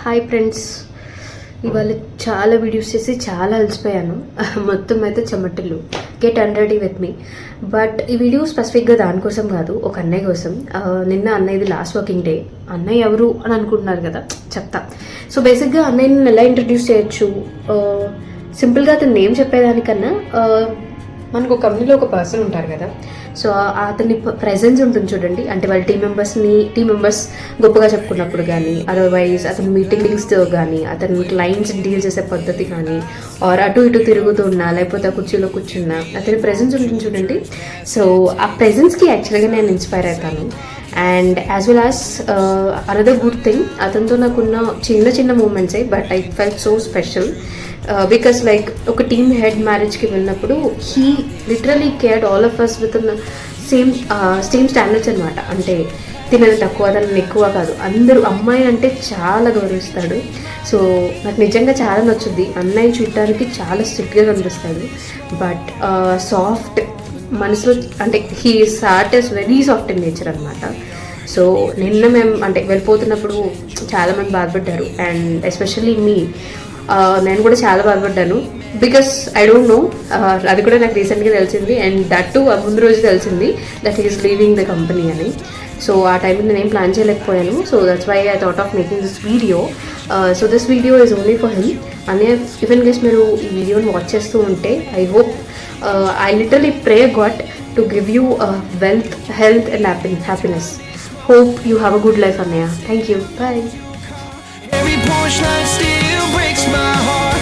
Hi friends, ఇవాళ చాలా videos చేసి చాలా అలసిపోయాను. మొత్తం అయితే చెమటలు. Get unready with me. But ఈ వీడియో స్పెసిఫిక్గా దానికోసం కాదు, ఒక అన్నయ్య కోసం. నిన్న అన్నయ్యది లాస్ట్ వర్కింగ్ డే. అన్నయ్య ఎవరు అని అనుకుంటున్నారు కదా, చెప్తా. సో బేసిక్గా అన్నయ్యని ఎలా ఇంట్రడ్యూస్ చేయొచ్చు, సింపుల్గా అతను నేమ్ చెప్పేదానికన్నా మనకు ఒక కంపెనీలో ఒక పర్సన్ ఉంటారు కదా, సో అతని ప్రెజెన్స్ ఉంటుంది చూడండి. అంటే వాళ్ళ టీం మెంబర్స్ గొప్పగా చెప్పుకున్నప్పుడు కానీ, అదర్వైజ్ అతని మీటింగ్స్తో కానీ, అతని క్లయింట్స్ డీల్ చేసే పద్ధతి కానీ, ఆర్ అటు ఇటు తిరుగుతున్నా లేకపోతే ఆ కుర్చీలో కూర్చున్నా అతని ప్రెజెన్స్ ఉంటుంది చూడండి. సో ఆ ప్రెజెన్స్కి యాక్చువల్గా నేను ఇన్స్పైర్ అవుతాను. And as well as another good thing, అతనితో నాకున్న చిన్న చిన్న మూమెంట్సే, but I felt so special. Because like ఒక టీమ్ హెడ్ మ్యారేజ్కి వెళ్ళినప్పుడు he literally cared all of us with same standards అనమాట. అంటే తినని తక్కువ, తనని ఎక్కువ కాదు, అందరూ అమ్మాయి అంటే చాలా గౌరవిస్తాడు. సో నాకు నిజంగా చాలా నచ్చుద్ది. అన్నయ్య చూడటానికి చాలా స్ట్రిక్ట్గా కనిపిస్తాడు, బట్ సాఫ్ట్ మనసులో, అంటే he heart is very soft in nature అనమాట. సో నిన్న మేము అంటే వెళ్ళిపోతున్నప్పుడు చాలామంది బాధపడ్డారు, అండ్ ఎస్పెషల్లీ మీ, నేను కూడా చాలా బాధపడ్డాను. బికాస్ ఐ డోంట్ నో, అది కూడా నాకు రీసెంట్గా తెలిసింది, అండ్ దట్ టు ముందు రోజు తెలిసింది that is leaving the company అని. సో ఆ టైంలో నేనేం ప్లాన్ చేయలేకపోయాను. So that's why I thought of making this video. So this video is only for him. అనే ఈవెన్ గెస్ మీరు ఈ వీడియోని వాచ్ చేస్తూ ఉంటే, I hope, I literally pray God to give you wealth, health and happiness. Hope you have a good life, Anaya. Thank you. Bye. Every Porsche light still breaks my heart.